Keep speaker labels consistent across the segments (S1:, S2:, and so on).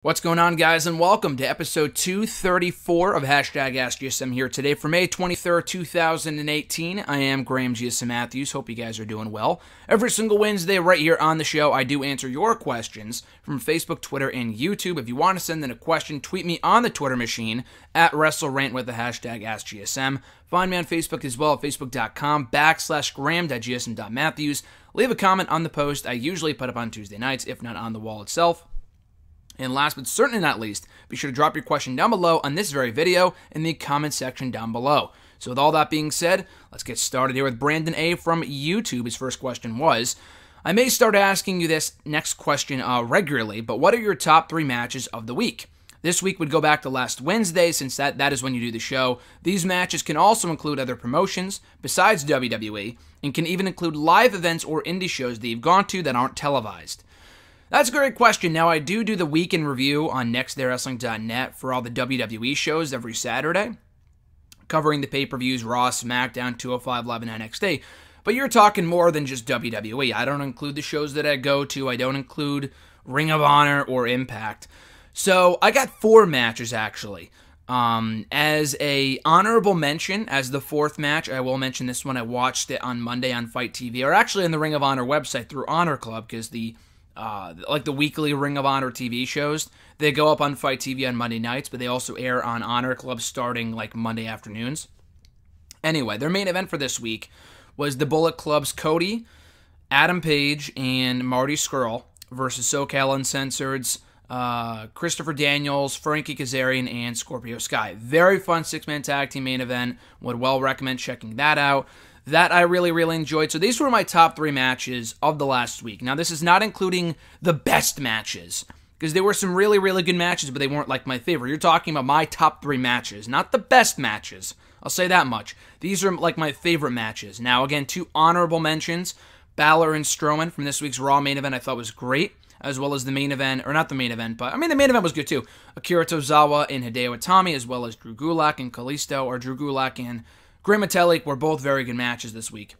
S1: What's going on, guys, and welcome to episode 234 of Hashtag AskGSM here today for May 23rd, 2018. I am Graham GSM Matthews. Hope you guys are doing well. Every single Wednesday right here on the show, I do answer your questions from Facebook, Twitter, and YouTube. If you want to send in a question, tweet me on the Twitter machine at WrestleRant with the hashtag AskGSM. Find me on Facebook as well at facebook.com/graham.gsm.matthews. Leave a comment on the post I usually put up on Tuesday nights, if not on the wall itself. And last but certainly not least, be sure to drop your question down below on this very video in the comment section down below. So with all that being said, let's get started here with Brandon A. from YouTube. His first question was, I may start asking you this next question regularly, but what are your top 3 matches of the week? This week would go back to last Wednesday, since that is when you do the show. These matches can also include other promotions besides WWE, and can even include live events or indie shows that you've gone to that aren't televised. That's a great question. Now, I do the week in review on nextdaywrestling.net for all the WWE shows every Saturday, covering the pay-per-views, Raw, SmackDown, 205 Live, and NXT. But you're talking more than just WWE. I don't include the shows that I go to. I don't include Ring of Honor or Impact. So I got 4 matches, actually. As a honorable mention, as the 4th match, I will mention this one. I watched it on Monday on Fight TV, or actually on the Ring of Honor website through Honor Club, because the weekly Ring of Honor TV shows, they go up on Fight TV on Monday nights, but they also air on Honor Club starting like Monday afternoons. Anyway, their main event for this week was the Bullet Club's Cody, Adam Page, and Marty Scurll versus SoCal Uncensored's Christopher Daniels, Frankie Kazarian, and Scorpio Sky. Very fun 6-man tag team main event. Would well recommend checking that out. That I really enjoyed. So these were my top 3 matches of the last week. Now, this is not including the best matches, because there were some really good matches, but they weren't like my favorite. You're talking about my top 3 matches, not the best matches. I'll say that much. These are like my favorite matches. Now, again, 2 honorable mentions. Balor and Strowman from this week's Raw main event I thought was great, as well as the main event, or not the main event, but I mean the main event was good too. Akira Tozawa and Hideo Itami, as well as Drew Gulak and Kalisto, or Drew Gulak and Great Metalik, were both very good matches this week.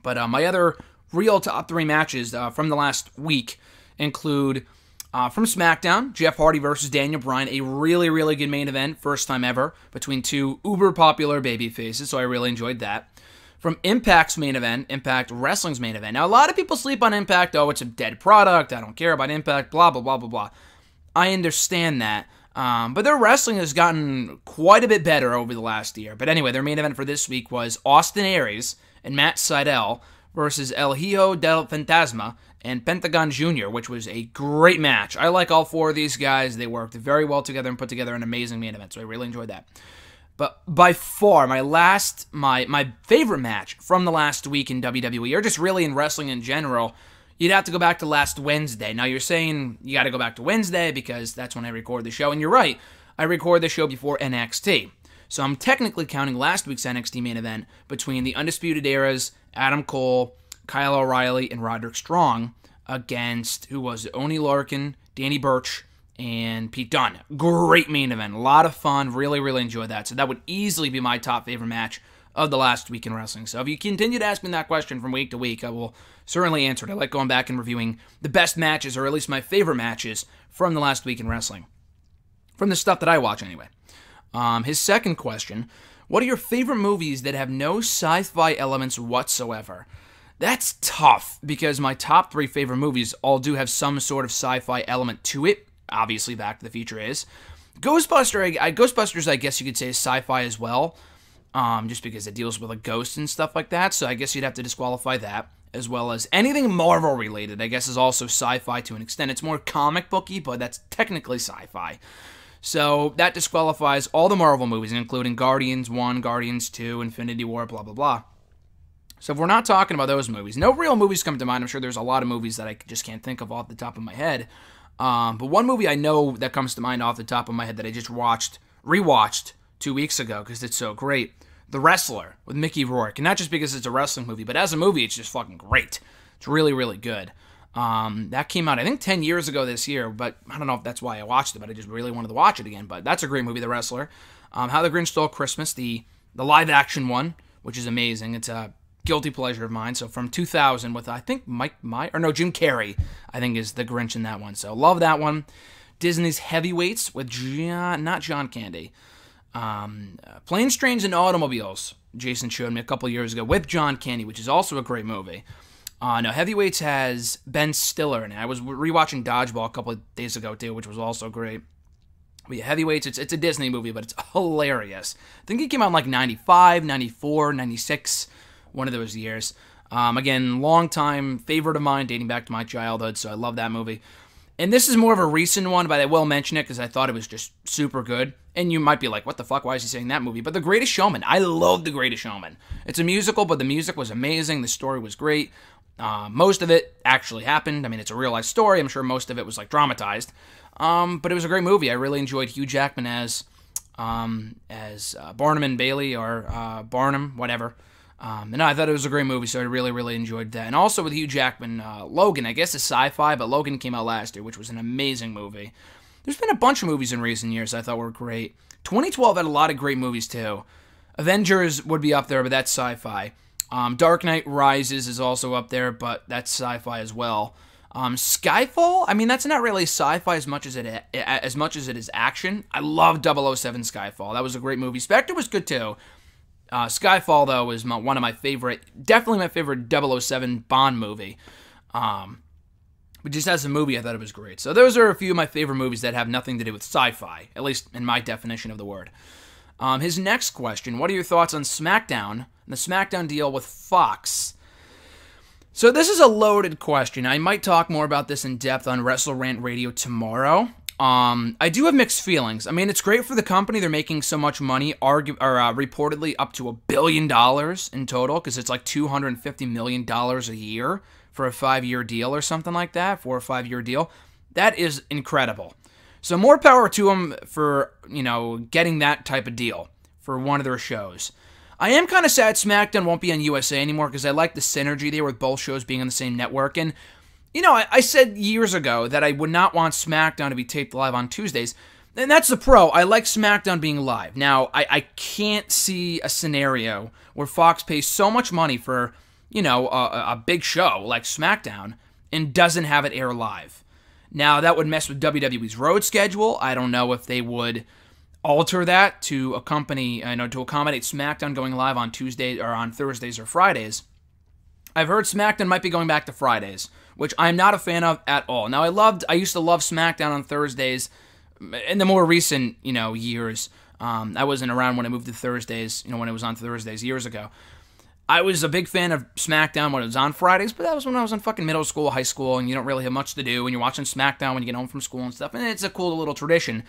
S1: But my other real top 3 matches from the last week include, from SmackDown, Jeff Hardy versus Daniel Bryan, a really good main event, first time ever, between 2 uber-popular babyfaces, so I really enjoyed that. From Impact's main event, Impact Wrestling's main event. Now, a lot of people sleep on Impact. Oh, it's a dead product. I don't care about Impact, blah, blah, blah, blah, blah. I understand that. But their wrestling has gotten quite a bit better over the last year. But anyway, their main event for this week was Austin Aries and Matt Sydal versus El Hijo del Fantasma and Pentagon Jr., which was a great match. I like all 4 of these guys. They worked very well together and put together an amazing main event, so I really enjoyed that. But by far, my favorite match from the last week in WWE, or just really in wrestling in general, you'd have to go back to last Wednesday. Now, you're saying you got to go back to Wednesday because that's when I record the show. And you're right. I record the show before NXT. So I'm technically counting last week's NXT main event between the Undisputed Era's Adam Cole, Kyle O'Reilly, and Roderick Strong against, who was it? Oney Lorcan, Danny Burch, and Pete Dunne. Great main event. A lot of fun. Really enjoyed that. So that would easily be my top favorite match of the last week in wrestling. So if you continue to ask me that question from week to week, I will certainly answer it. I like going back and reviewing the best matches, or at least my favorite matches from the last week in wrestling. From the stuff that I watch, anyway. His second question, what are your favorite movies that have no sci-fi elements whatsoever? That's tough, because my top 3 favorite movies all do have some sort of sci-fi element to it. Obviously, Back to the Future is. Ghostbusters, I guess you could say, is sci-fi as well. Just because it deals with a ghost and stuff like that, so I guess you'd have to disqualify that, as well as anything Marvel related, I guess, is also sci-fi to an extent. It's more comic booky, but that's technically sci-fi. So that disqualifies all the Marvel movies, including Guardians 1, Guardians 2, Infinity War, blah, blah, blah. So if we're not talking about those movies, no real movies come to mind. I'm sure there's a lot of movies that I just can't think of off the top of my head. But one movie I know that comes to mind off the top of my head that I just rewatched 2 weeks ago because it's so great, The Wrestler with Mickey Rourke. And not just because it's a wrestling movie, but as a movie, it's just fucking great. It's really good. That came out, I think, 10 years ago this year, but I don't know if that's why I watched it, but I just really wanted to watch it again. But that's a great movie, The Wrestler. How the Grinch Stole Christmas, the live-action one, which is amazing. It's a guilty pleasure of mine. So from 2000 with, I think, Jim Carrey, I think, is the Grinch in that one. So love that one. Disney's Heavyweights with not John Candy. Planes, Trains, and Automobiles, Jason showed me a couple years ago, with John Candy, which is also a great movie. No, Heavyweights has Ben Stiller in it. I was rewatching Dodgeball a couple of days ago, too, which was also great. But yeah, Heavyweights, it's a Disney movie, but it's hilarious. I think it came out in like 95, 94, 96, one of those years. Again, long-time favorite of mine, dating back to my childhood, so I love that movie. And this is more of a recent one, but I will mention it because I thought it was just super good. And you might be like, what the fuck, why is he saying that movie? But The Greatest Showman. I love The Greatest Showman. It's a musical, but the music was amazing. The story was great. Most of it actually happened. I mean, it's a real-life story. I'm sure most of it was, like, dramatized. But it was a great movie. I really enjoyed Hugh Jackman as Barnum and Bailey, or Barnum, whatever. And I thought it was a great movie, so I really, really enjoyed that. And also with Hugh Jackman, Logan, I guess it's sci-fi, but Logan came out last year, which was an amazing movie. There's been a bunch of movies in recent years I thought were great. 2012 had a lot of great movies, too. Avengers would be up there, but that's sci-fi. Dark Knight Rises is also up there, but that's sci-fi as well. Skyfall, I mean, that's not really sci-fi as much as it is action. I love 007 Skyfall. That was a great movie. Spectre was good, too. Skyfall, though, is one of my favorite, definitely my favorite 007 Bond movie. But just as a movie, I thought it was great. So those are a few of my favorite movies that have nothing to do with sci-fi, at least in my definition of the word. His next question, what are your thoughts on SmackDown and the SmackDown deal with Fox? So this is a loaded question. I might talk more about this in depth on Wrestle Rant Radio tomorrow. I do have mixed feelings. I mean, it's great for the company. They're making so much money, reportedly up to $1 billion in total, because it's like $250 million a year for a 5-year deal or something like that, 4 or 5 year deal. That is incredible. So more power to them for, getting that type of deal for one of their shows. I am kind of sad SmackDown won't be on USA anymore, because I like the synergy there with both shows being on the same network. And I said years ago that I would not want SmackDown to be taped live on Tuesdays, and that's the pro. I like SmackDown being live. Now, I can't see a scenario where Fox pays so much money for, a big show like SmackDown and doesn't have it air live. Now, that would mess with WWE's road schedule. I don't know if they would alter that to accommodate SmackDown going live on Tuesdays or on Thursdays or Fridays. I've heard SmackDown might be going back to Fridays, which I'm not a fan of at all. Now, I used to love SmackDown on Thursdays in the more recent, years. I wasn't around when I moved to Thursdays, when it was on Thursdays years ago. I was a big fan of SmackDown when it was on Fridays, but that was when I was in fucking middle school, high school, and you don't really have much to do, and you're watching SmackDown when you get home from school and stuff, and it's a cool little tradition.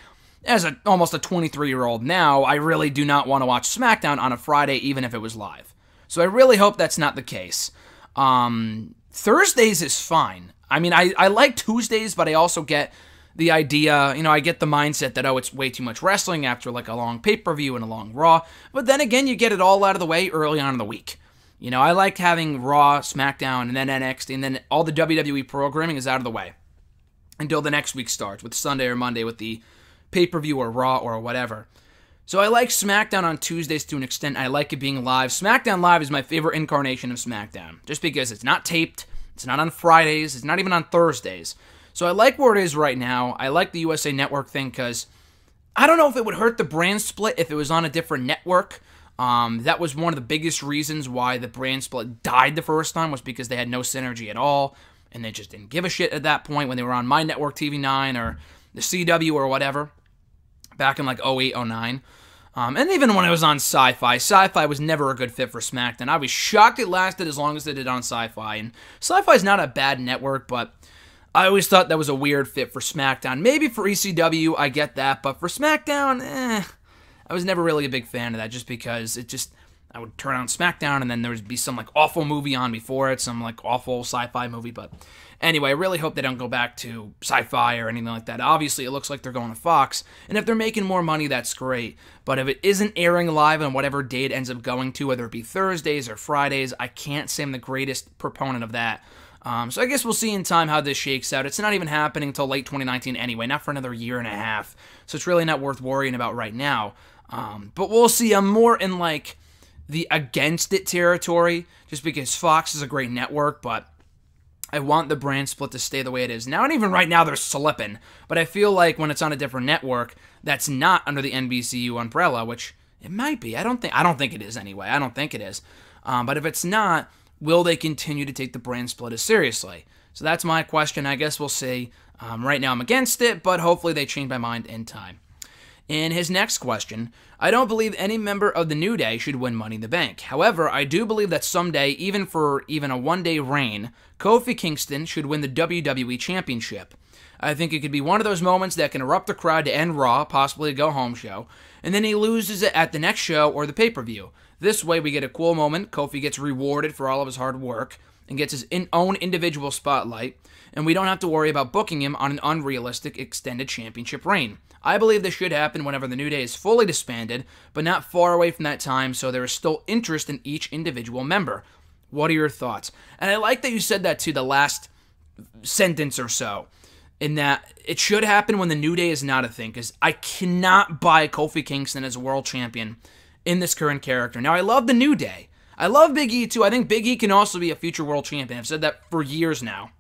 S1: As almost a 23-year-old now, I really do not want to watch SmackDown on a Friday, even if it was live. So I really hope that's not the case. Thursdays is fine. I mean, I like Tuesdays, but I also get the idea, I get the mindset that, it's way too much wrestling after like a long pay-per-view and a long Raw. But then again, you get it all out of the way early on in the week. I like having Raw, SmackDown, and then NXT, and then all the WWE programming is out of the way until the next week starts with Sunday or Monday with the pay-per-view or Raw or whatever. So I like SmackDown on Tuesdays to an extent. I like it being live. SmackDown Live is my favorite incarnation of SmackDown, just because it's not taped, it's not on Fridays, it's not even on Thursdays. So I like where it is right now. I like the USA Network thing because I don't know if it would hurt the brand split if it was on a different network. That was one of the biggest reasons why the brand split died the first time, was because they had no synergy at all, and they just didn't give a shit at that point when they were on My Network TV9 or the CW or whatever, back in like 08, 09. And even when it was on Sci-Fi, Sci-Fi was never a good fit for SmackDown. I was shocked it lasted as long as it did on Sci-Fi, and Sci-Fi is not a bad network, but I always thought that was a weird fit for SmackDown. Maybe for ECW, I get that, but for SmackDown, I was never really a big fan of that, just because I would turn on SmackDown and then there would be some like awful movie on before it, some like awful sci-fi movie. But anyway, I really hope they don't go back to sci-fi or anything like that. Obviously, it looks like they're going to Fox, and if they're making more money, that's great. But if it isn't airing live on whatever day it ends up going to, whether it be Thursdays or Fridays, I can't say I'm the greatest proponent of that. So I guess we'll see in time how this shakes out. It's not even happening until late 2019 anyway, not for another year and a half. So it's really not worth worrying about right now. But we'll see. I'm more in like the against it territory, just because Fox is a great network, but I want the brand split to stay the way it is now, and even right now they're slipping. But I feel like when it's on a different network that's not under the NBCU umbrella, which it might be. I don't think it is anyway. I don't think it is. But if it's not, will they continue to take the brand split as seriously? So that's my question. I guess we'll see. Right now I'm against it, but hopefully they change my mind in time. In his next question, I don't believe any member of the New Day should win Money in the Bank. However, I do believe that someday, even for a one-day reign, Kofi Kingston should win the WWE Championship. I think it could be one of those moments that can erupt the crowd to end Raw, possibly a go-home show, and then he loses it at the next show or the pay-per-view. This way, we get a cool moment, Kofi gets rewarded for all of his hard work, and gets his own individual spotlight, and we don't have to worry about booking him on an unrealistic extended championship reign. I believe this should happen whenever the New Day is fully disbanded, but not far away from that time, so there is still interest in each individual member. What are your thoughts? And I like that you said that to the last sentence or so, in that it should happen when the New Day is not a thing, because I cannot buy Kofi Kingston as a world champion in this current character. Now, I love the New Day. I love Big E, too. I think Big E can also be a future world champion. I've said that for years now.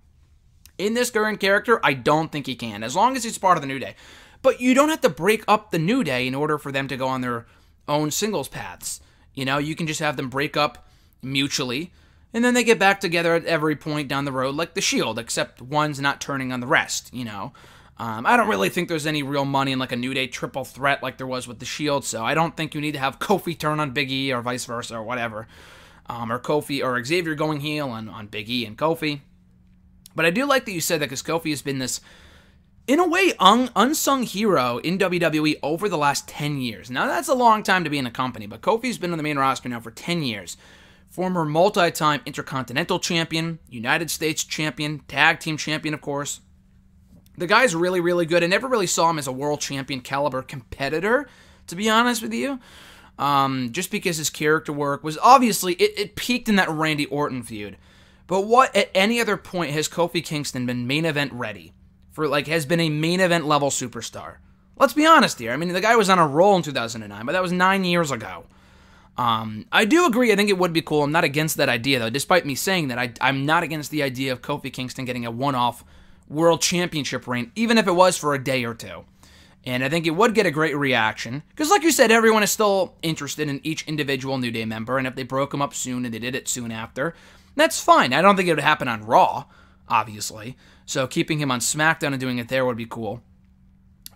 S1: In this current character, I don't think he can, as long as he's part of the New Day. But you don't have to break up the New Day in order for them to go on their own singles paths. You know, you can just have them break up mutually, and then they get back together at every point down the road, like the Shield, except one's not turning on the rest, you know. I don't really think there's any real money in like a New Day triple threat like there was with the Shield, so I don't think you need to have Kofi turn on Big E or vice versa or whatever. Or Kofi or Xavier going heel on Big E and Kofi. But I do like that you said that because Kofi has been this, in a way, unsung hero in WWE over the last 10 years. Now, that's a long time to be in a company, but Kofi's been on the main roster now for 10 years. Former multi-time Intercontinental Champion, United States Champion, Tag Team Champion, of course. The guy's really, really good. I never really saw him as a world champion caliber competitor, to be honest with you. Just because his character work was obviously, it peaked in that Randy Orton feud. But what, at any other point, has Kofi Kingston been main event ready? Has been a main event level superstar? Let's be honest here. I mean, the guy was on a roll in 2009, but that was 9 years ago. I do agree. I think it would be cool. I'm not against that idea, though. Despite me saying that, I'm not against the idea of Kofi Kingston getting a one-off world championship reign, even if it was for a day or two. And I think it would get a great reaction. Because like you said, everyone is still interested in each individual New Day member. And if they broke them up soon and they did it soon after, that's fine. I don't think it would happen on Raw, obviously. So keeping him on SmackDown and doing it there would be cool.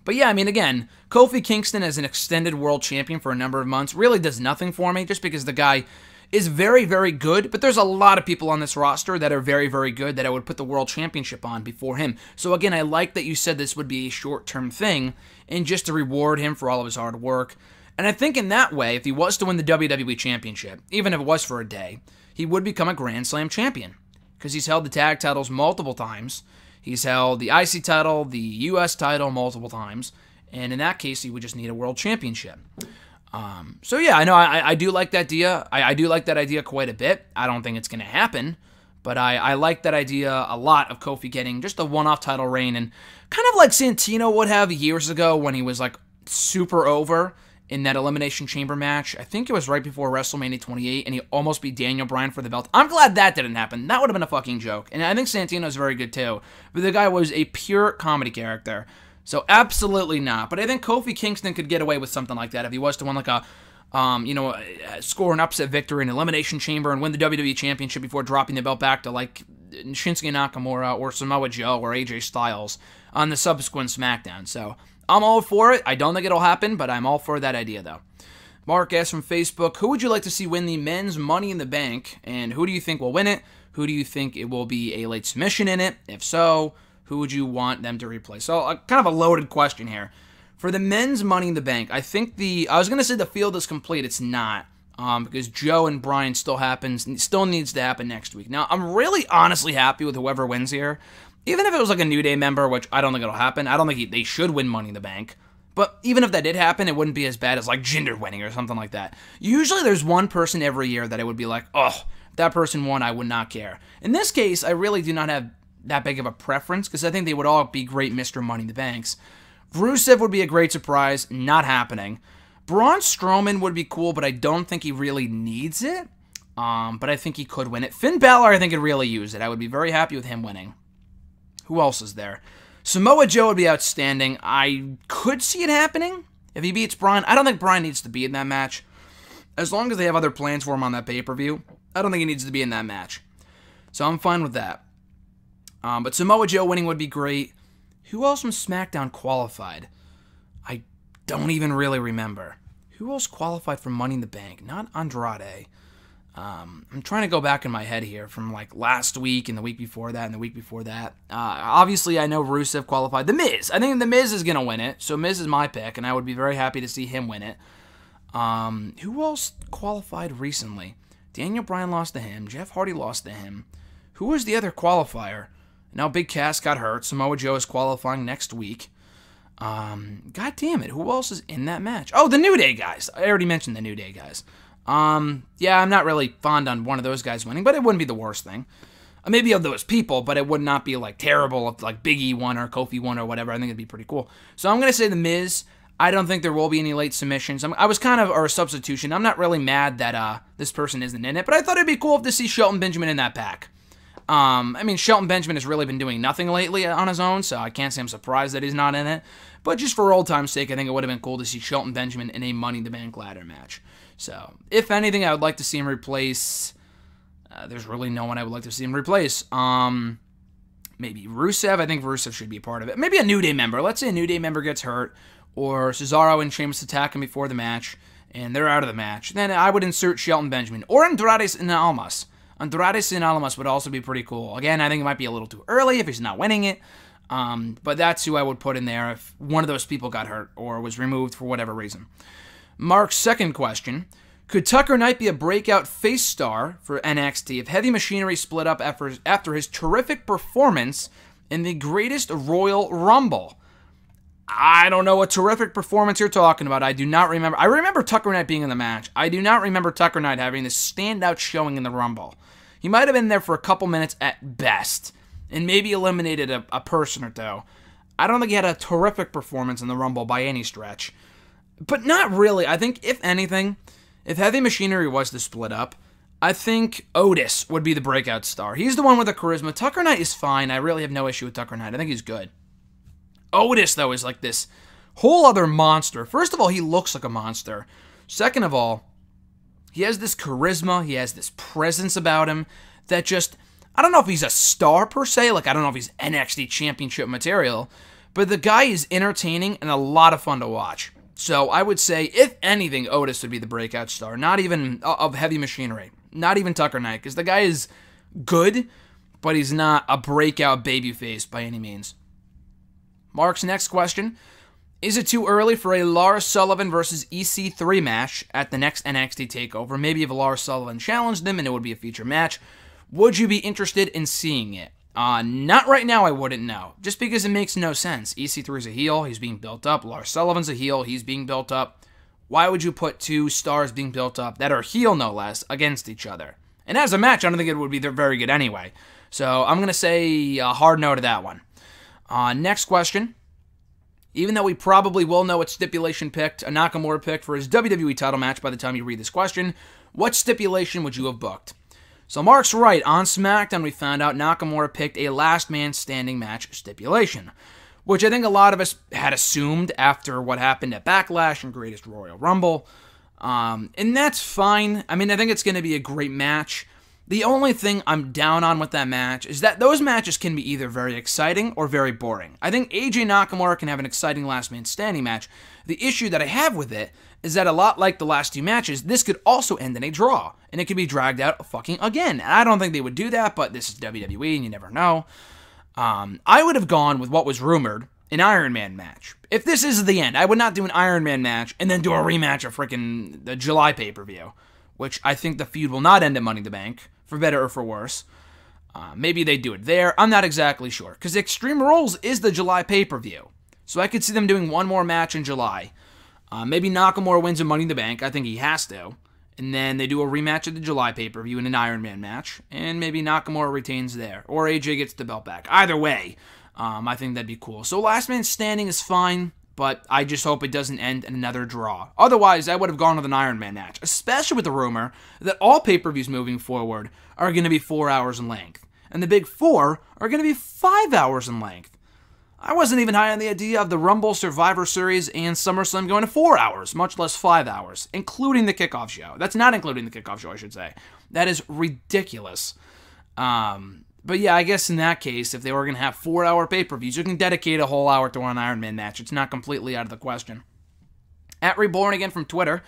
S1: But yeah, I mean, again, Kofi Kingston as an extended world champion for a number of months really does nothing for me, just because the guy is very, very good, but there's a lot of people on this roster that are very, very good that I would put the world championship on before him. So again, I like that you said this would be a short-term thing, and just to reward him for all of his hard work. And I think in that way, if he was to win the WWE Championship, even if it was for a day, he would become a Grand Slam champion, because he's held the tag titles multiple times. He's held the IC title, the US title multiple times, and in that case, he would just need a world championship. So yeah, I know I do like that idea. I do like that idea quite a bit. I don't think it's going to happen, but I like that idea a lot of Kofi getting just a one-off title reign, and kind of like Santino would have years ago when he was like super over in that Elimination Chamber match. I think it was right before WrestleMania 28, and he almost beat Daniel Bryan for the belt. I'm glad that didn't happen. That would have been a fucking joke. And I think Santino's very good too, but the guy was a pure comedy character. So absolutely not. But I think Kofi Kingston could get away with something like that if he was to win like a, score an upset victory in Elimination Chamber and win the WWE Championship before dropping the belt back to like Shinsuke Nakamura or Samoa Joe or AJ Styles on the subsequent SmackDown. So I'm all for it. I don't think it'll happen, but I'm all for that idea though. Mark asks from Facebook, who would you like to see win the men's Money in the Bank? And who do you think will win it? Who do you think it will be a late submission in it? If so, who would you want them to replace? So, kind of a loaded question here. For the men's Money in the Bank, I think I was going to say the field is complete. It's not, because Joe and Brian still needs to happen next week. Now, I'm really honestly happy with whoever wins here. Even if it was like a New Day member, which I don't think it'll happen. I don't think they should win Money in the Bank. But even if that did happen, it wouldn't be as bad as like Jinder winning or something like that. Usually there's one person every year that I would be like, oh, if that person won, I would not care. In this case, I really do not have that big of a preference, because I think they would all be great Mr. Money in the Banks. Rusev would be a great surprise, not happening. Braun Strowman would be cool, but I don't think he really needs it. but I think he could win it. Finn Balor, I think, could really use it. I would be very happy with him winning. Who else is there? Samoa Joe would be outstanding. I could see it happening if he beats Bryan. I don't think Bryan needs to be in that match. As long as they have other plans for him on that pay-per-view, I don't think he needs to be in that match. So I'm fine with that. But Samoa Joe winning would be great. Who else from SmackDown qualified? I don't even really remember. Who else qualified for Money in the Bank? Not Andrade. I'm trying to go back in my head here from like last week and the week before that and the week before that. Obviously, I know Rusev qualified. The Miz. I think The Miz is going to win it. So Miz is my pick, and I would be very happy to see him win it. Who else qualified recently? Daniel Bryan lost to him. Jeff Hardy lost to him. Who was the other qualifier? Now Big Cass got hurt. Samoa Joe is qualifying next week. God damn it. Who else is in that match? Oh, the New Day guys. I already mentioned the New Day guys. Yeah, I'm not really fond on one of those guys winning, but it wouldn't be the worst thing. Maybe of those people, but it would not be like terrible if like Big E won or Kofi won or whatever. I think it'd be pretty cool. So I'm going to say The Miz. I don't think there will be any late submissions. I was kind of, or a substitution. I'm not really mad that this person isn't in it, but I thought it'd be cool to see Shelton Benjamin in that pack. I mean, Shelton Benjamin has really been doing nothing lately on his own, so I can't say I'm surprised that he's not in it. But just for old time's sake, I think it would have been cool to see Shelton Benjamin in a Money in the Bank ladder match. So, if anything, I would like to see him replace... there's really no one I would like to see him replace. Maybe Rusev. I think Rusev should be a part of it. Maybe a New Day member. Let's say a New Day member gets hurt, or Cesaro and Sheamus attack him before the match, and they're out of the match. Then I would insert Shelton Benjamin, or Andrade and Almas. Andrade Sin Almas would also be pretty cool. Again, I think it might be a little too early if he's not winning it. But that's who I would put in there if one of those people got hurt or was removed for whatever reason. Mark's second question. Could Tucker Knight be a breakout face star for NXT if Heavy Machinery split up after his terrific performance in the Greatest Royal Rumble? I don't know what terrific performance you're talking about. I do not remember. I remember Tucker Knight being in the match. I do not remember Tucker Knight having this standout showing in the Rumble. He might have been there for a couple minutes at best, and maybe eliminated a person or two. I don't think he had a terrific performance in the Rumble by any stretch. But not really. I think, if anything, if Heavy Machinery was to split up, I think Otis would be the breakout star. He's the one with the charisma. Tucker Knight is fine. I really have no issue with Tucker Knight. I think he's good. Otis, though, is like this whole other monster. First of all, he looks like a monster. Second of all, he has this charisma, he has this presence about him that just, I don't know if he's a star per se, like I don't know if he's NXT Championship material, but the guy is entertaining and a lot of fun to watch. So I would say, if anything, Otis would be the breakout star, not even of Heavy Machinery, not even Tucker Knight, because the guy is good, but he's not a breakout babyface by any means. Mark's next question. Is it too early for a Lars Sullivan versus EC3 match at the next NXT TakeOver? Maybe if Lars Sullivan challenged them and it would be a feature match. Would you be interested in seeing it? Not right now, I wouldn't know. Just because it makes no sense. EC3 is a heel, he's being built up. Lars Sullivan's a heel, he's being built up. Why would you put two stars being built up, that are heel no less, against each other? And as a match, I don't think it would be very good anyway. So I'm going to say a hard no to that one. Next question. Even though we probably will know what stipulation picked, Nakamura picked for his WWE title match by the time you read this question, what stipulation would you have booked? So Mark's right. On SmackDown, we found out Nakamura picked a last man standing match stipulation, which I think a lot of us had assumed after what happened at Backlash and Greatest Royal Rumble. And that's fine. I mean, I think it's going to be a great match. The only thing I'm down on with that match is that those matches can be either very exciting or very boring. I think AJ Nakamura can have an exciting last man standing match. The issue that I have with it is that a lot like the last two matches, this could also end in a draw, and it could be dragged out fucking again. And I don't think they would do that, but this is WWE, and you never know. I would have gone with what was rumored, an Iron Man match. If this is the end, I would not do an Iron Man match and then do a rematch of freaking the July pay-per-view, which I think the feud will not end at Money in the Bank, for better or for worse. Maybe they do it there. I'm not exactly sure, because Extreme Rules is the July pay-per-view, so I could see them doing one more match in July. Maybe Nakamura wins a Money in the Bank. I think he has to. And then they do a rematch at the July pay-per-view in an Iron Man match. And maybe Nakamura retains there. Or AJ gets the belt back. Either way, I think that'd be cool. So last man standing is fine. but I just hope it doesn't end in another draw. Otherwise, I would have gone with an Iron Man match, especially with the rumor that all pay-per-views moving forward are going to be 4 hours in length, and the big 4 are going to be 5 hours in length. I wasn't even high on the idea of the Rumble, Survivor Series, and SummerSlam going to 4 hours, much less 5 hours, including the kickoff show. That's not including the kickoff show, I should say. That is ridiculous. But yeah, I guess in that case, if they were going to have 4-hour pay-per-views, you can dedicate a whole hour to an Iron Man match. It's not completely out of the question. At Reborn again from Twitter,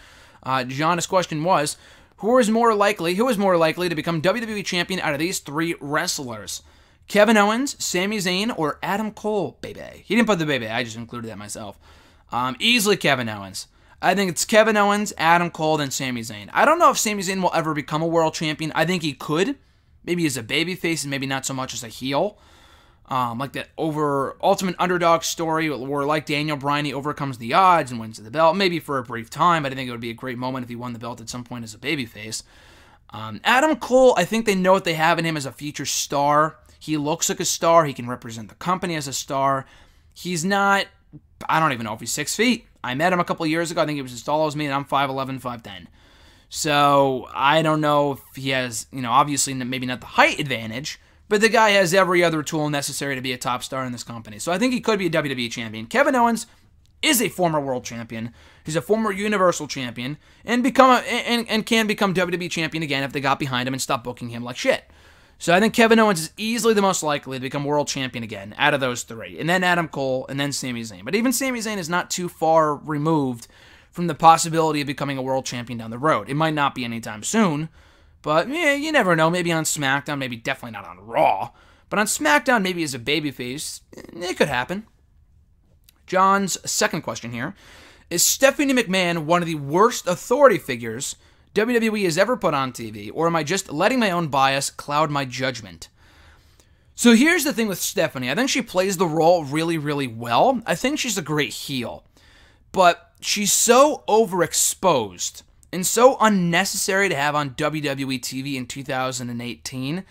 S1: John's question was, who is more likely to become WWE Champion out of these 3 wrestlers? Kevin Owens, Sami Zayn, or Adam Cole, baby? He didn't put the baby, I just included that myself. Easily Kevin Owens. I think it's Kevin Owens, Adam Cole, then Sami Zayn. I don't know if Sami Zayn will ever become a world champion. I think he could. Maybe as a babyface and maybe not so much as a heel. Like that ultimate underdog story where, like Daniel Bryan, he overcomes the odds and wins the belt. Maybe for a brief time, but I think it would be a great moment if he won the belt at some point as a babyface. Adam Cole, I think they know what they have in him as a future star. He looks like a star. He can represent the company as a star. He's not, I don't even know if he's 6 feet. I met him a couple years ago. I think he was as tall as me, and I'm 5'11", 5'10". So I don't know if he has, obviously maybe not the height advantage, but the guy has every other tool necessary to be a top star in this company. So I think he could be a WWE champion. Kevin Owens is a former world champion. He's a former Universal champion and can become WWE champion again if they got behind him and stopped booking him like shit. So I think Kevin Owens is easily the most likely to become world champion again out of those 3. And then Adam Cole, and then Sami Zayn. But even Sami Zayn is not too far removed from the possibility of becoming a world champion down the road. It might not be anytime soon, but yeah, you never know. Maybe on SmackDown, maybe definitely not on Raw. But on SmackDown, maybe as a babyface, it could happen. John's second question here. Is Stephanie McMahon one of the worst authority figures WWE has ever put on TV, or am I just letting my own bias cloud my judgment? So here's the thing with Stephanie. I think she plays the role really, really well. I think she's a great heel. But she's so overexposed and so unnecessary to have on WWE TV in 2018.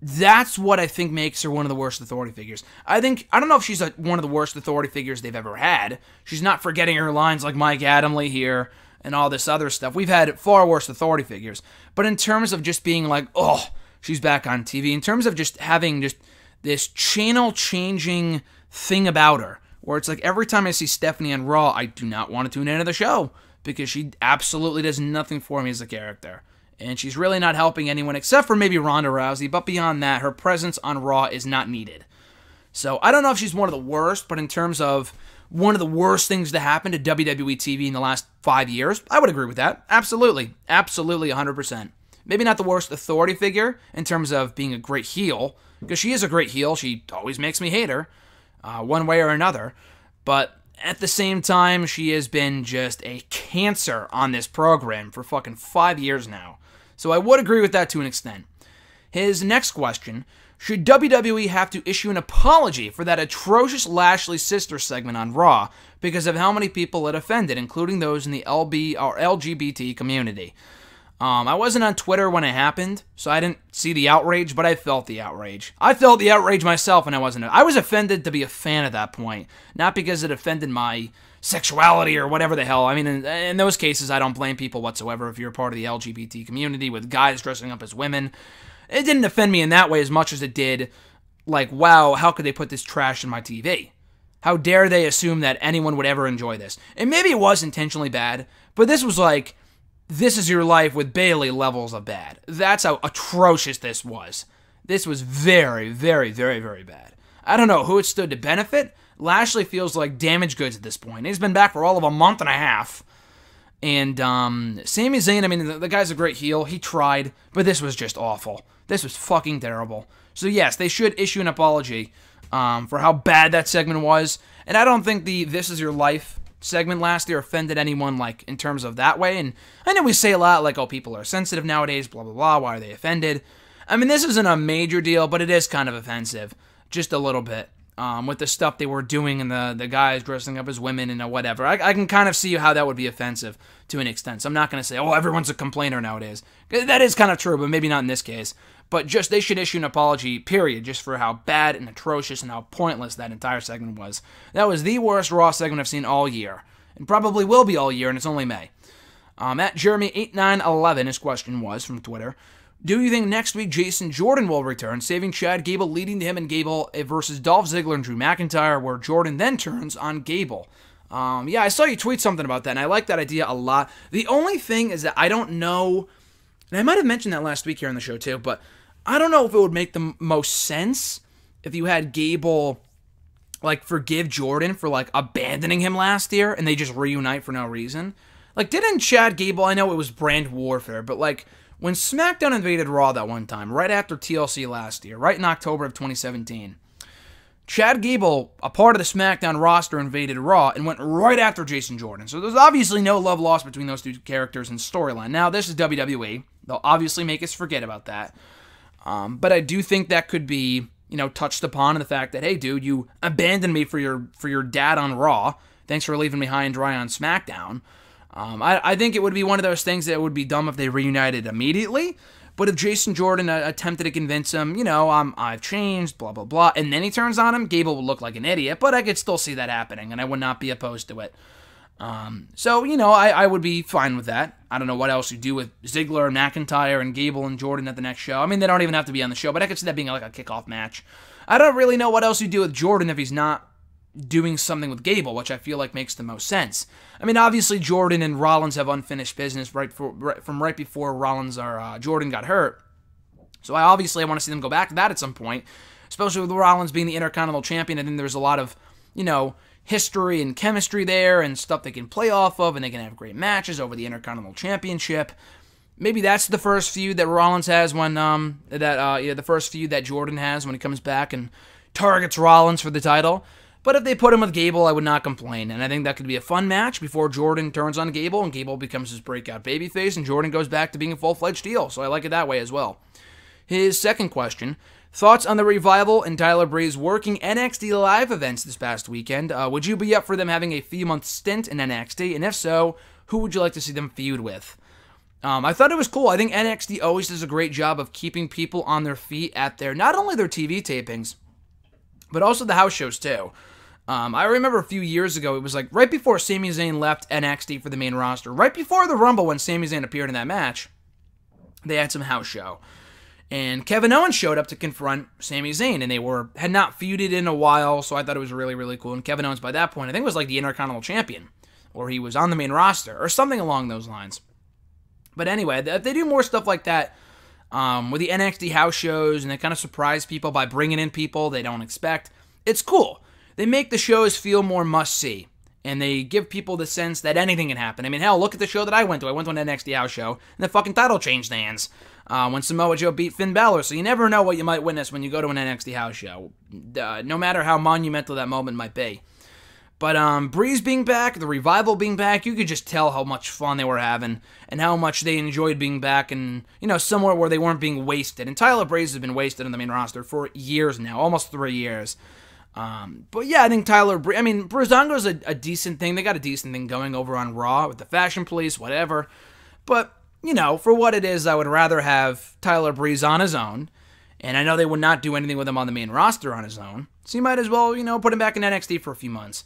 S1: That's what I think makes her one of the worst authority figures. I don't know if she's one of the worst authority figures they've ever had. She's not forgetting her lines like Mike Adamle here and all this other stuff. We've had far worse authority figures. But in terms of just being like, oh, she's back on TV, in terms of just having just this channel-changing thing about her, where it's like every time I see Stephanie on Raw, I do not want to tune into the show because she absolutely does nothing for me as a character. And she's really not helping anyone except for maybe Ronda Rousey, but beyond that, her presence on Raw is not needed. So I don't know if she's one of the worst, but in terms of one of the worst things to happen to WWE TV in the last 5 years, I would agree with that. Absolutely. Absolutely 100%. Maybe not the worst authority figure in terms of being a great heel, because she is a great heel. She always makes me hate her, one way or another. But at the same time, she has been just a cancer on this program for fucking 5 years now. So I would agree with that to an extent. His next question: should WWE have to issue an apology for that atrocious Lashley sister segment on Raw because of how many people it offended, including those in the LGBT community? I wasn't on Twitter when it happened, so I didn't see the outrage, but I felt the outrage. I felt the outrage myself, and I was offended to be a fan at that point, not because it offended my sexuality or whatever the hell. I mean, in those cases, I don't blame people whatsoever if you're a part of the LGBT community with guys dressing up as women. It didn't offend me in that way as much as it did, like, wow, how could they put this trash in my TV? How dare they assume that anyone would ever enjoy this? And maybe it was intentionally bad, but this was like, This Is Your Life with Bayley levels of bad. That's how atrocious this was. This was very, very, very, very bad. I don't know who it stood to benefit. Lashley feels like damaged goods at this point. He's been back for all of a month and a half. And Sami Zayn, I mean, the guy's a great heel. He tried, but this was just awful. This was fucking terrible. So yes, they should issue an apology for how bad that segment was. And I don't think the This Is Your Life segment last year offended anyone, like, in terms of that way. And I know we say a lot, like, oh, people are sensitive nowadays, blah, blah, blah, why are they offended? I mean, this isn't a major deal, but it is kind of offensive. Just a little bit. With the stuff they were doing and the guys dressing up as women and whatever. I can kind of see how that would be offensive to an extent. So I'm not going to say, oh, everyone's a complainer nowadays. That is kind of true, but maybe not in this case. but just they should issue an apology, period, just for how bad and atrocious and how pointless that entire segment was. That was the worst Raw segment I've seen all year, and probably will be all year, and it's only May. At Jeremy8911, his question was from Twitter, do you think next week Jason Jordan will return, saving Chad Gable, leading to him and Gable versus Dolph Ziggler and Drew McIntyre, where Jordan then turns on Gable? Yeah, I saw you tweet something about that, and I like that idea a lot. The only thing is that I don't know, and I might have mentioned that last week here on the show too, but I don't know if it would make the most sense if you had Gable, like, forgive Jordan for, like, abandoning him last year, and they just reunite for no reason. Like, didn't Chad Gable, I know it was brand warfare, but, like, when SmackDown invaded Raw that one time, right after TLC last year, right in October of 2017, Chad Gable, a part of the SmackDown roster, invaded Raw and went right after Jason Jordan. So there's obviously no love lost between those two characters in storyline. Now, this is WWE. They'll obviously make us forget about that. But I do think that could be, touched upon in the fact that, hey, dude, you abandoned me for your dad on Raw. Thanks for leaving me high and dry on SmackDown. I think it would be one of those things that would be dumb if they reunited immediately. But if Jason Jordan attempted to convince him, I've changed, blah, blah, blah, and then he turns on him, Gable would look like an idiot. But I could still see that happening, and I would not be opposed to it. So, I would be fine with that. I don't know what else you do with Ziggler and McIntyre and Gable and Jordan at the next show. I mean, they don't even have to be on the show, but I could see that being like a kickoff match. I don't really know what else you do with Jordan if he's not doing something with Gable, which I feel like makes the most sense. I mean, obviously Jordan and Rollins have unfinished business from right before Rollins or Jordan got hurt. So I want to see them go back to that at some point, especially with Rollins being the Intercontinental Champion. I think there's a lot of, history and chemistry there and stuff they can play off of, and they can have great matches over the Intercontinental Championship. Maybe that's the first feud that Rollins has when the first feud that Jordan has when he comes back and targets Rollins for the title. But if they put him with Gable, I would not complain. And I think that could be a fun match before Jordan turns on Gable and Gable becomes his breakout babyface and Jordan goes back to being a full-fledged heel. So I like it that way as well. His second question, thoughts on the Revival and Tyler Breeze working NXT Live events this past weekend? Would you be up for them having a few-month stint in NXT? And if so, who would you like to see them feud with? I thought it was cool. I think NXT always does a great job of keeping people on their feet at not only their TV tapings, but also the house shows too. I remember a few years ago, it was like right before Sami Zayn left NXT for the main roster, right before the Rumble when Sami Zayn appeared in that match, they had some house show. And Kevin Owens showed up to confront Sami Zayn, and they had not feuded in a while, so I thought it was really, really cool. And Kevin Owens, by that point, I think was like the Intercontinental Champion, or he was on the main roster, or something along those lines. But anyway, if they do more stuff like that with the NXT house shows, and they kind of surprise people by bringing in people they don't expect, it's cool. They make the shows feel more must-see, and they give people the sense that anything can happen. I mean, hell, look at the show that I went to. I went to an NXT house show, and the fucking title changed hands when Samoa Joe beat Finn Balor, so you never know what you might witness when you go to an NXT house show, no matter how monumental that moment might be. But Breeze being back, the Revival being back, you could just tell how much fun they were having and how much they enjoyed being back and, somewhere where they weren't being wasted. And Tyler Breeze has been wasted on the main roster for years now, almost 3 years. But yeah, I think Breezango's a decent thing. They got a decent thing going over on Raw with the Fashion Police, whatever. But, for what it is, I would rather have Tyler Breeze on his own. And I know they would not do anything with him on the main roster on his own. So you might as well, put him back in NXT for a few months.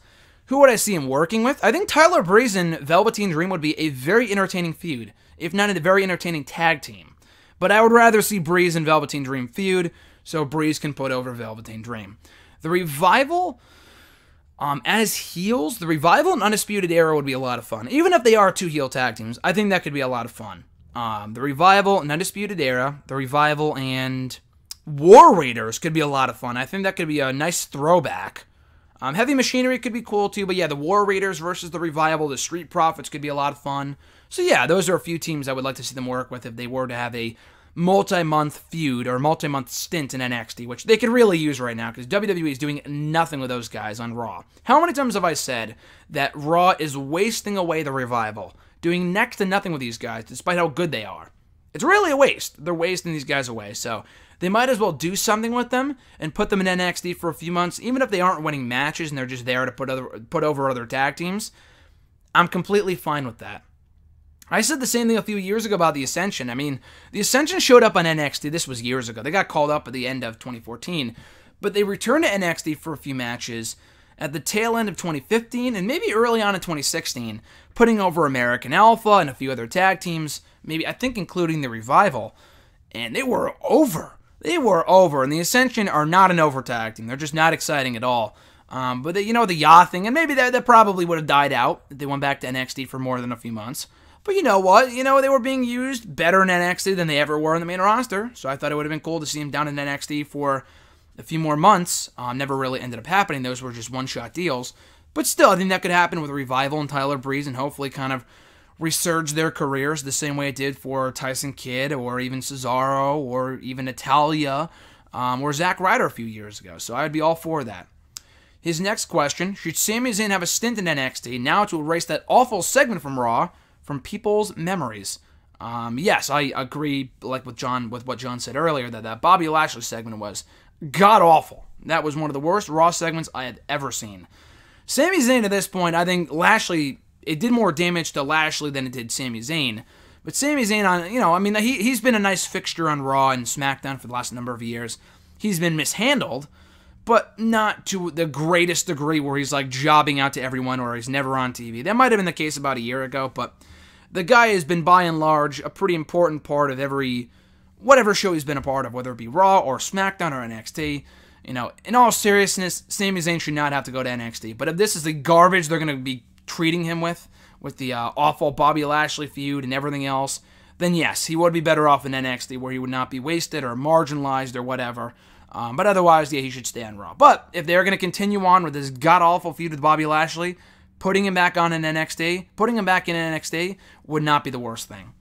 S1: Who would I see him working with? I think Tyler Breeze and Velveteen Dream would be a very entertaining feud, if not a very entertaining tag team. But I would rather see Breeze and Velveteen Dream feud, so Breeze can put over Velveteen Dream. The Revival, as heels, the Revival and Undisputed Era would be a lot of fun. Even if they are two heel tag teams, I think that could be a lot of fun. The Revival and Undisputed Era, the Revival and War Raiders could be a lot of fun. I think that could be a nice throwback. Heavy Machinery could be cool too, but yeah, the War Raiders versus the Revival, the Street Profits could be a lot of fun. So yeah, those are a few teams I would like to see them work with if they were to have a multi-month feud or multi-month stint in NXT, which they could really use right now because WWE is doing nothing with those guys on Raw. How many times have I said that Raw is wasting away the Revival, doing next to nothing with these guys despite how good they are? It's really a waste. They're wasting these guys away, so they might as well do something with them and put them in NXT for a few months, even if they aren't winning matches and they're just there to put over other tag teams. I'm completely fine with that. I said the same thing a few years ago about the Ascension. I mean, the Ascension showed up on NXT. This was years ago. They got called up at the end of 2014. But they returned to NXT for a few matches at the tail end of 2015 and maybe early on in 2016, putting over American Alpha and a few other tag teams, maybe I think including the Revival. And they were over. They were over. And the Ascension are not an over tag team. They're just not exciting at all. But they, the Yacht thing, and maybe that probably would have died out if they went back to NXT for more than a few months. But you know what? They were being used better in NXT than they ever were in the main roster. So I thought it would have been cool to see them down in NXT for a few more months. Never really ended up happening. Those were just one-shot deals. But still, I think that could happen with Revival and Tyler Breeze and hopefully kind of resurge their careers the same way it did for Tyson Kidd or even Cesaro or even Natalya or Zack Ryder a few years ago. So I'd be all for that. His next question, should Sami Zayn have a stint in NXT now to erase that awful segment from Raw from people's memories? Yes, I agree, like with what John said earlier, that Bobby Lashley segment was god-awful. That was one of the worst Raw segments I had ever seen. Sami Zayn, at this point, I think Lashley, it did more damage to Lashley than it did Sami Zayn. But Sami Zayn, he's been a nice fixture on Raw and SmackDown for the last number of years. He's been mishandled, but not to the greatest degree where he's like jobbing out to everyone or he's never on TV. That might have been the case about a year ago, but the guy has been, by and large, a pretty important part of whatever show he's been a part of, whether it be Raw or SmackDown or NXT. In all seriousness, Sami Zayn should not have to go to NXT. But if this is the garbage they're going to be treating him with the awful Bobby Lashley feud and everything else, then yes, he would be better off in NXT where he would not be wasted or marginalized or whatever. But otherwise, yeah, he should stay on Raw. But if they're going to continue on with this god-awful feud with Bobby Lashley, putting him back in NXT would not be the worst thing.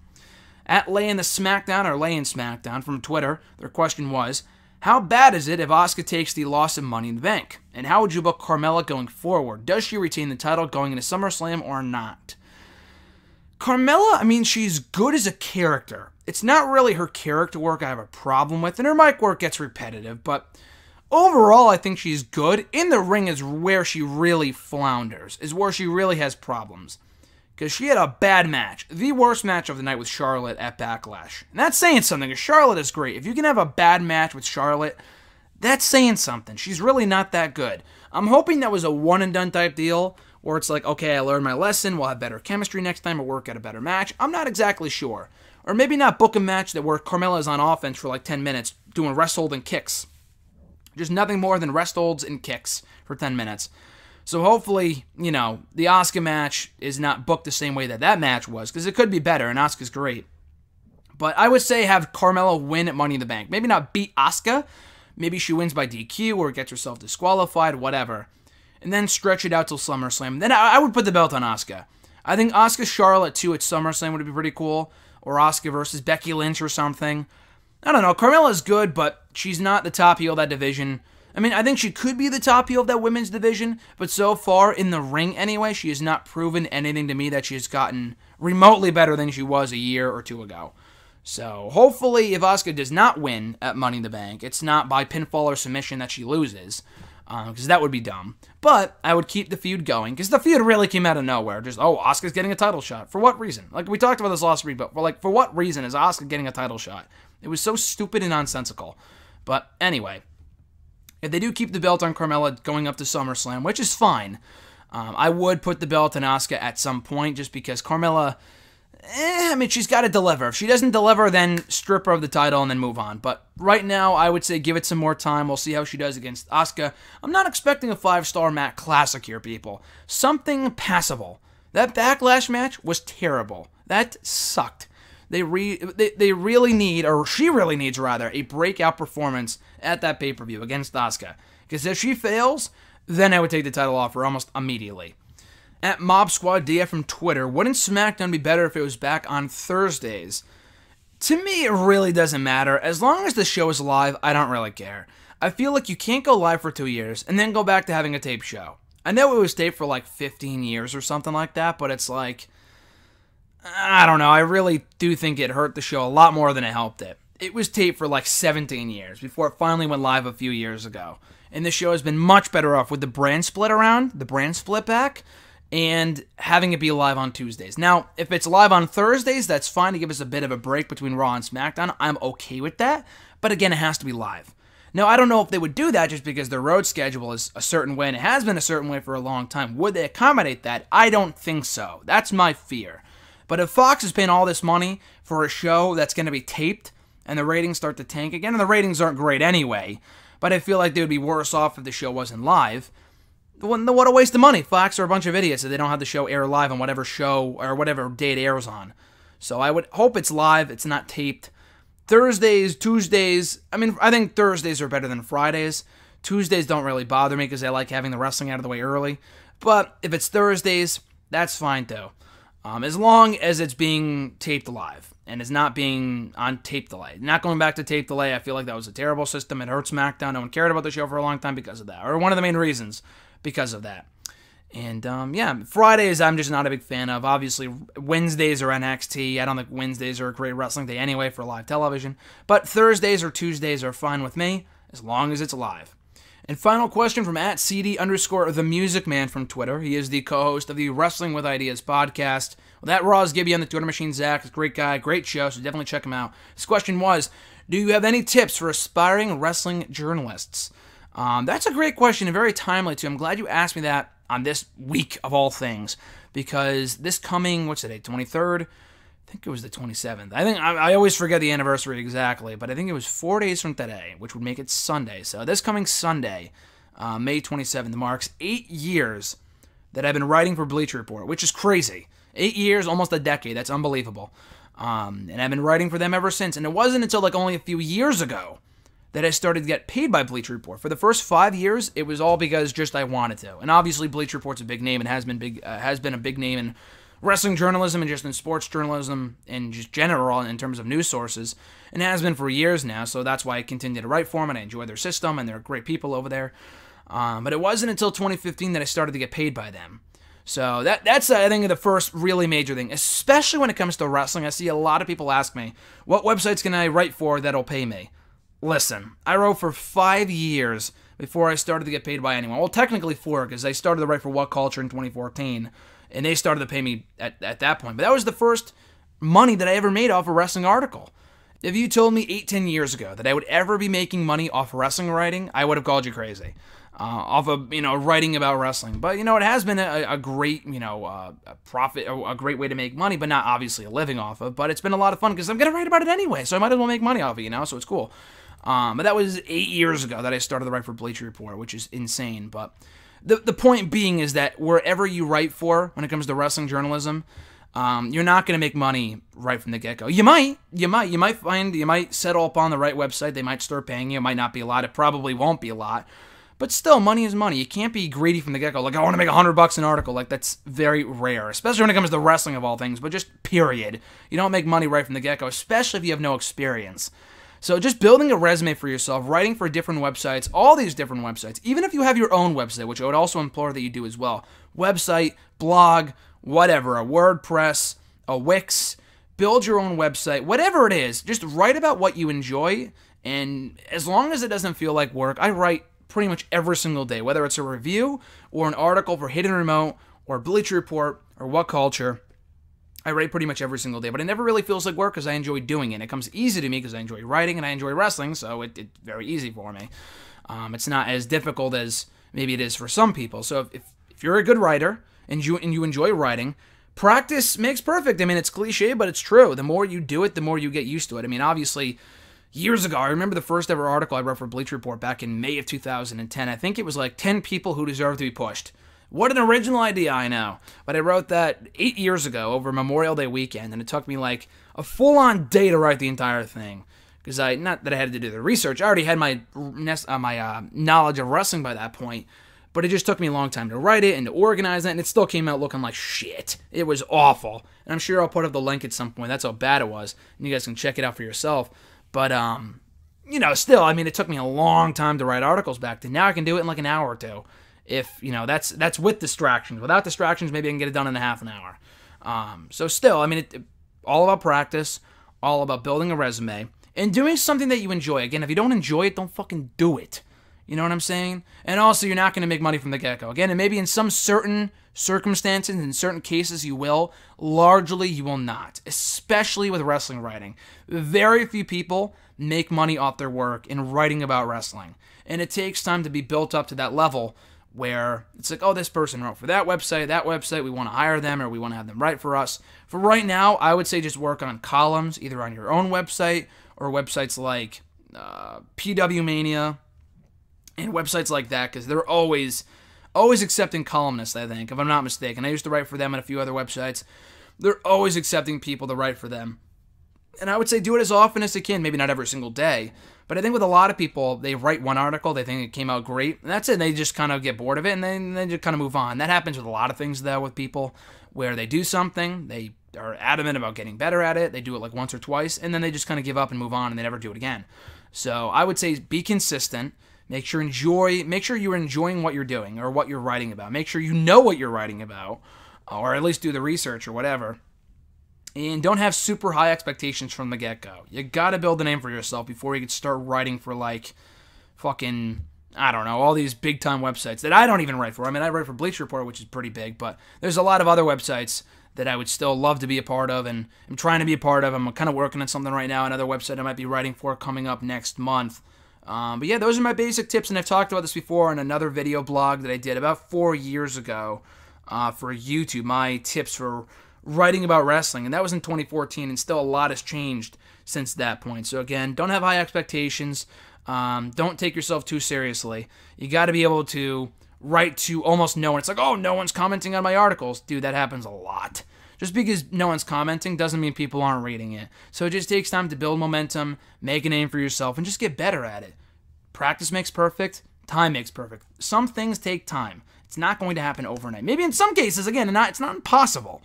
S1: At Lay in SmackDown from Twitter, their question was, how bad is it if Asuka takes the loss of Money in the Bank? And how would you book Carmella going forward? Does she retain the title going into SummerSlam or not? Carmella, she's good as a character. It's not really her character work I have a problem with, and her mic work gets repetitive, but overall I think she's good. In the ring is where she really flounders, is where she really has problems. Because she had a bad match, the worst match of the night with Charlotte at Backlash. And that's saying something, because Charlotte is great. If you can have a bad match with Charlotte, that's saying something. She's really not that good. I'm hoping that was a one-and-done type deal, where it's like, okay, I learned my lesson, we'll have better chemistry next time, or work at a better match. I'm not exactly sure. Or maybe not book a match where Carmella is on offense for like 10 minutes, doing rest hold and kicks. Just nothing more than rest holds and kicks for 10 minutes. So hopefully, the Asuka match is not booked the same way that match was, because it could be better, and Asuka's great. But I would say have Carmella win at Money in the Bank. Maybe not beat Asuka. Maybe she wins by DQ or gets herself disqualified, whatever. And then stretch it out till SummerSlam. Then I would put the belt on Asuka. I think Asuka Charlotte 2 at SummerSlam would be pretty cool. Or Asuka versus Becky Lynch or something. I don't know. Carmella's good, but she's not the top heel of that division. I think she could be the top heel of that women's division, but so far, in the ring anyway, she has not proven anything to me that she has gotten remotely better than she was a year or two ago. So, hopefully, if Asuka does not win at Money in the Bank, it's not by pinfall or submission that she loses, because that would be dumb. But I would keep the feud going, because the feud really came out of nowhere. Just, Asuka's getting a title shot. For what reason? Like, we talked about this last week, but for what reason is Asuka getting a title shot? It was so stupid and nonsensical. But anyway, if they do keep the belt on Carmella going up to SummerSlam, which is fine, I would put the belt on Asuka at some point, just because Carmella, she's got to deliver. If she doesn't deliver, then strip her of the title and then move on. But right now, I would say give it some more time. We'll see how she does against Asuka. I'm not expecting a 5-star Matt Classic here, people. Something passable. That Backlash match was terrible. That sucked. They really need, or she really needs rather, a breakout performance at that pay-per-view against Asuka. Because if she fails, then I would take the title off her almost immediately. At Mob Squad DF from Twitter, wouldn't SmackDown be better if it was back on Thursdays? To me, it really doesn't matter. As long as the show is live, I don't really care. I feel like you can't go live for 2 years and then go back to having a tape show. I know it was taped for like 15 years or something like that, but it's like, I don't know, I really do think it hurt the show a lot more than it helped it. It was taped for like 17 years before it finally went live a few years ago. And the show has been much better off with the brand split back. and having it be live on Tuesdays. Now, if it's live on Thursdays, that's fine to give us a bit of a break between Raw and SmackDown. I'm okay with that, but again, it has to be live. Now, I don't know if they would do that just because their road schedule is a certain way, and it has been a certain way for a long time. Would they accommodate that? I don't think so. That's my fear. But if Fox is paying all this money for a show that's going to be taped, and the ratings start to tank again, and the ratings aren't great anyway, but I feel like they would be worse off if the show wasn't live, what a waste of money. Fox are a bunch of idiots if they don't have the show air live on whatever show or whatever day it airs on. So I would hope it's live, it's not taped. Thursdays, Tuesdays, I think Thursdays are better than Fridays. Tuesdays don't really bother me because I like having the wrestling out of the way early. But if it's Thursdays, that's fine too. As long as it's being taped live and it's not being on tape delay. Not going back to tape delay, I feel like that was a terrible system. It hurt SmackDown. No one cared about the show for a long time because of that. Or one of the main reasons because of that. And, Fridays I'm just not a big fan of. Obviously, Wednesdays are NXT. I don't think Wednesdays are a great wrestling day anyway for live television. But Thursdays or Tuesdays are fine with me, as long as it's live. And final question from @CD_TheMusicMan from Twitter. He is the co-host of the Wrestling with Ideas podcast. Well, that Raw's Gibby on the Twitter machine, Zach. He's a great guy, great show, so definitely check him out. His question was, do you have any tips for aspiring wrestling journalists? That's a great question and very timely, too. I'm glad you asked me that on this week of all things, because this coming, what's today, 23rd? I think it was the 27th. I always forget the anniversary exactly, but I think it was 4 days from today, which would make it Sunday. So this coming Sunday, May 27th, marks 8 years that I've been writing for Bleacher Report, which is crazy. 8 years, almost a decade. That's unbelievable. And I've been writing for them ever since. And it wasn't until like only a few years ago that I started to get paid by Bleacher Report. For the first 5 years, it was all because just I wanted to. And obviously, Bleacher Report's a big name and has been a big name in wrestling journalism and just in sports journalism in just general in terms of news sources, and has been for years now. So that's why I continue to write for them, and I enjoy their system, and they're great people over there. But it wasn't until 2015 that I started to get paid by them. So that's I think the first really major thing, especially when it comes to wrestling. I see a lot of people ask me, what websites can I write for that'll pay me? Listen, I wrote for 5 years before I started to get paid by anyone. Well, technically 4, because I started to write for What Culture in 2014, and they started to pay me at that point. But that was the first money that I ever made off a wrestling article. If you told me 10 years ago that I would ever be making money off wrestling writing, I would have called you crazy. Off of, writing about wrestling. But, it has been a great, a profit, a great way to make money, but not obviously a living off of. But it's been a lot of fun because I'm going to write about it anyway, so I might as well make money off it, so it's cool. But that was 8 years ago that I started to write for Bleacher Report, which is insane. But the point being is that wherever you write for, when it comes to wrestling journalism, you're not going to make money right from the get-go. You might settle up on the right website. They might start paying you. It might not be a lot. It probably won't be a lot. But still, money is money. You can't be greedy from the get-go. Like, I want to make $100 an article. Like, that's very rare, especially when it comes to wrestling of all things. But just period. You don't make money right from the get-go, especially if you have no experience. So just building a resume for yourself, writing for different websites, all these different websites, even if you have your own website, which I would also implore that you do as well. Website, blog, whatever, a WordPress, a Wix, build your own website, whatever it is, just write about what you enjoy, and as long as it doesn't feel like work, I write pretty much every single day, whether it's a review or an article for Hidden Remote or Bleacher Report or What Culture. I write pretty much every single day, but it never really feels like work because I enjoy doing it. It comes easy to me because I enjoy writing and I enjoy wrestling, so it's very easy for me. It's not as difficult as maybe it is for some people. So if you're a good writer and you enjoy writing, practice makes perfect. I mean, it's cliche, but it's true. The more you do it, the more you get used to it. I mean, obviously, years ago, I remember the first ever article I wrote for Bleacher Report back in May of 2010. I think it was like 10 people who deserve to be pushed. What an original idea, I know. But I wrote that 8 years ago over Memorial Day weekend, and it took me like a full-on day to write the entire thing. Because not that I had to do the research. I already had my knowledge of wrestling by that point. But it just took me a long time to write it and to organize it, and it still came out looking like shit. It was awful. And I'm sure I'll put up the link at some point. That's how bad it was. And you guys can check it out for yourself. But, still, I mean, it took me a long time to write articles back then. Now I can do it in like an hour or two. If, that's with distractions. Without distractions, maybe I can get it done in a half an hour. So still, I mean, all about practice, all about building a resume, and doing something that you enjoy. Again, if you don't enjoy it, don't fucking do it. You know what I'm saying? And also, you're not going to make money from the get-go. Again, and maybe in some certain circumstances, in certain cases, you will. Largely, you will not, especially with wrestling writing. Very few people make money off their work in writing about wrestling. And it takes time to be built up to that level where it's like, oh, this person wrote for that website, we want to hire them or we want to have them write for us. For right now, I would say just work on columns, either on your own website or websites like PW Mania, and websites like that, because they're always accepting columnists, I think, if I'm not mistaken. I used to write for them and a few other websites. They're always accepting people to write for them. And I would say do it as often as they can, maybe not every single day. But I think with a lot of people, they write one article, they think it came out great, and that's it. They just kind of get bored of it, and then they just kind of move on. That happens with a lot of things, though, with people, where they do something, they are adamant about getting better at it, they do it like once or twice, and then they just kind of give up and move on, and they never do it again. So I would say be consistent. Make sure you're enjoying what you're doing or what you're writing about. Make sure you know what you're writing about, or at least do the research or whatever. And don't have super high expectations from the get-go. You gotta build a name for yourself before you can start writing for like fucking, I don't know, all these big-time websites that I don't even write for. I mean, I write for Bleacher Report, which is pretty big, but there's a lot of other websites that I would still love to be a part of, and I'm trying to be a part of. I'm kind of working on something right now, another website I might be writing for coming up next month. But yeah, those are my basic tips, and I've talked about this before in another video blog that I did about 4 years ago for YouTube, my tips for writing about wrestling, and that was in 2014, and still a lot has changed since that point. So again, don't have high expectations. Don't take yourself too seriously. You got to be able to write to almost no one. It's like, oh, no one's commenting on my articles. Dude, that happens a lot. Just because no one's commenting doesn't mean people aren't reading it. So it just takes time to build momentum, make a name for yourself, and just get better at it. Practice makes perfect. Time makes perfect. Some things take time. It's not going to happen overnight. Maybe in some cases, again, it's not impossible.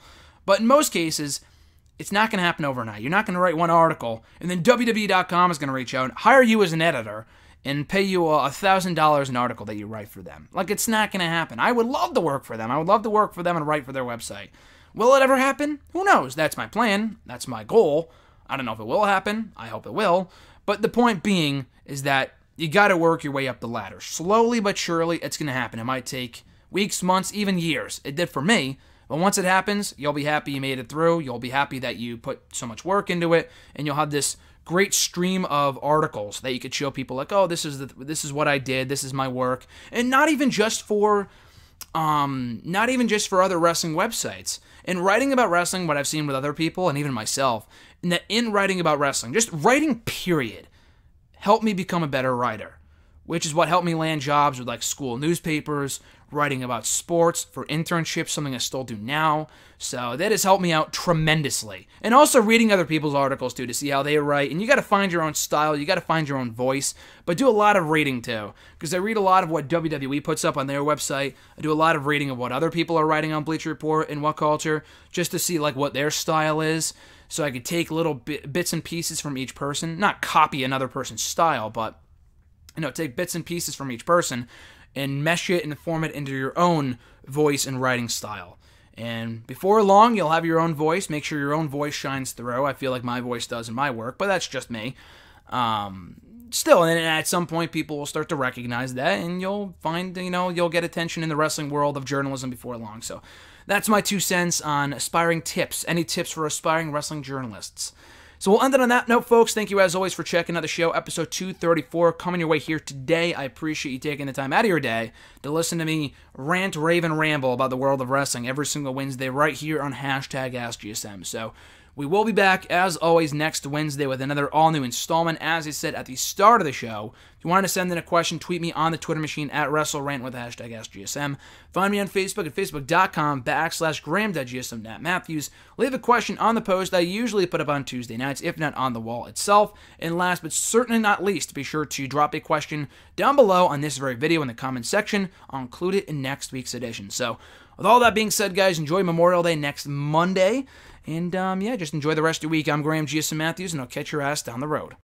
S1: But in most cases, it's not going to happen overnight. You're not going to write one article, and then WWE.com is going to reach out, hire you as an editor, and pay you $1,000 an article that you write for them. Like, it's not going to happen. I would love to work for them. I would love to work for them and write for their website. Will it ever happen? Who knows? That's my plan. That's my goal. I don't know if it will happen. I hope it will. But the point being is that you got to work your way up the ladder. Slowly but surely, it's going to happen. It might take weeks, months, even years. It did for me. But once it happens, you'll be happy you made it through. You'll be happy that you put so much work into it, and you'll have this great stream of articles that you could show people, like, oh, this is what I did, this is my work, and not even just for other wrestling websites. In writing about wrestling, what I've seen with other people and even myself, in writing about wrestling, just writing period, helped me become a better writer, which is what helped me land jobs with like school newspapers, writing about sports for internships, something I still do now. So that has helped me out tremendously. And also reading other people's articles too to see how they write. And you got to find your own style, you got to find your own voice, but do a lot of reading too, because I read a lot of what WWE puts up on their website. I do a lot of reading of what other people are writing on Bleacher Report and What Culture, just to see like what their style is, so I could take little bits and pieces from each person, not copy another person's style, but take bits and pieces from each person and mesh it and form it into your own voice and writing style. And before long, you'll have your own voice. Make sure your own voice shines through. I feel like my voice does in my work, but that's just me. Still, and at some point, people will start to recognize that, and you'll find, you'll get attention in the wrestling world of journalism before long. So that's my 2 cents on aspiring tips. Any tips for aspiring wrestling journalists? So we'll end it on that note, folks. Thank you, as always, for checking out the show. Episode 234 coming your way here today. I appreciate you taking the time out of your day to listen to me rant, rave, and ramble about the world of wrestling every single Wednesday right here on #AskGSM. So we will be back, as always, next Wednesday with another all-new installment. As I said at the start of the show, if you want to send in a question, tweet me on the Twitter machine at WrestleRant with #AskGSM. Find me on Facebook at facebook.com/Graham.GSM.Matthews. Leave a question on the post I usually put up on Tuesday nights, if not on the wall itself. And last but certainly not least, be sure to drop a question down below on this very video in the comments section. I'll include it in next week's edition. So with all that being said, guys, enjoy Memorial Day next Monday. And, just enjoy the rest of your week. I'm Graham GSM Matthews, and I'll catch your ass down the road.